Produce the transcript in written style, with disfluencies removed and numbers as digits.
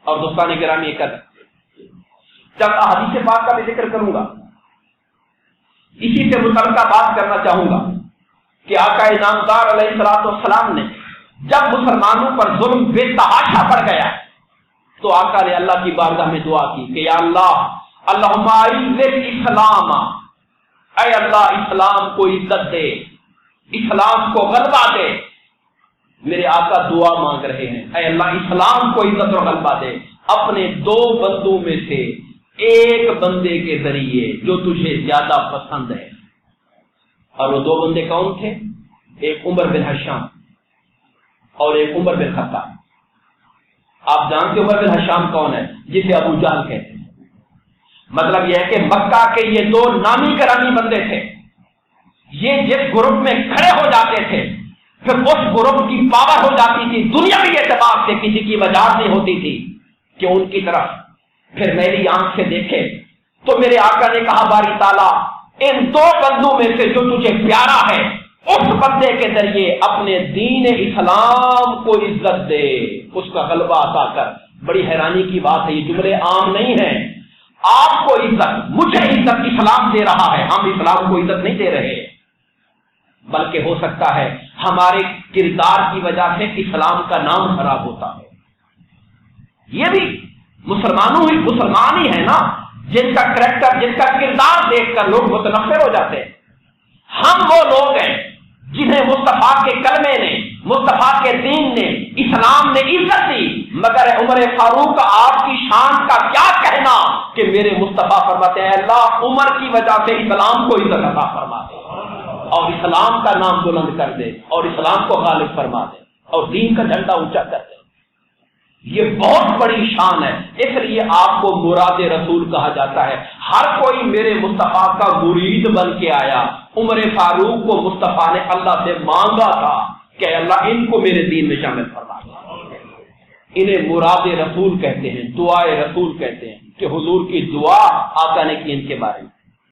اور دوستان گرامی کر جب احادیث پاک کا بھی ذکر کروں گا، اسی سے متعلقہ بات کرنا چاہوں گا کہ آقا نامدار علیہ الصلوۃ والسلام نے جب مسلمانوں پر ظلم بے تحاشا بڑھ گیا تو آقا نے اللہ کی بارگاہ میں دعا کی کہ یا اللہ اللہم اعز الاسلام، اے اللہ اسلام کو عزت دے، اسلام کو غلبہ دے۔ میرے آقا دعا مانگ رہے ہیں، اے اللہ اسلام کو عزت اور غلبہ دے اپنے دو بندوں میں سے ایک بندے کے ذریعے جو تجھے زیادہ پسند ہے۔ اور وہ دو بندے کون تھے؟ ایک عمر بن حشام اور ایک عمر بن خطاب۔ آپ جانتے عمر بن حشام کون ہے؟ جسے ابو جہل کہتے ہیں۔ مطلب یہ ہے کہ مکہ کے یہ دو نامی گرامی بندے تھے، یہ جس گروپ میں کھڑے ہو جاتے تھے پھر اس گروپ کی پاور ہو جاتی تھی، دنیاوی اعتبار سے کسی کی مجال نہیں ہوتی تھی کہ ان کی طرف پھر میری آنکھ سے دیکھے۔ تو میرے آقا نے کہا باری تعالیٰ ان دو بندوں میں سے جو تجھے پیارا ہے اس بندے کے ذریعے اپنے دین اسلام کو عزت دے، اس کا غلبہ عطا کر۔ بڑی حیرانی کی بات ہے، یہ جملے عام نہیں ہیں۔ آپ کو عزت، مجھے عزت اسلام دے رہا ہے، ہم اسلام کو عزت نہیں دے رہے، بلکہ ہو سکتا ہے ہمارے کردار کی وجہ سے اسلام کا نام خراب ہوتا ہے۔ یہ بھی مسلمان ہی ہے نا جن کا کریکٹر، جن کا کردار دیکھ کر لوگ متنفر ہو جاتے ہیں۔ ہم وہ لوگ ہیں جنہیں مصطفیٰ کے کلمے نے، مصطفیٰ کے دین نے، اسلام نے عزت دی، مگر عمر فاروق آپ کی شان کا کیا کہنا کہ میرے مصطفیٰ فرماتے ہیں اللہ عمر کی وجہ سے اسلام کو عزت عطا فرما دے اور اسلام کا نام بلند کر دے اور اسلام کو غالب فرما دے اور دین کا جھنڈا اونچا کر دے۔ یہ بہت بڑی شان ہے، اس لیے آپ کو مراد رسول کہا جاتا ہے۔ ہر کوئی میرے مصطفیٰ کا مرید بن کے آیا۔ عمر فاروق کو مصطفیٰ نے اللہ سے مانگا تھا کہ اللہ ان کو میرے دین میں شامل فرما دے۔ انہیں مراد رسول کہتے ہیں، دعائے رسول کہتے ہیں کہ حضور کی دعا آقا نے کی ان کے بارے میں۔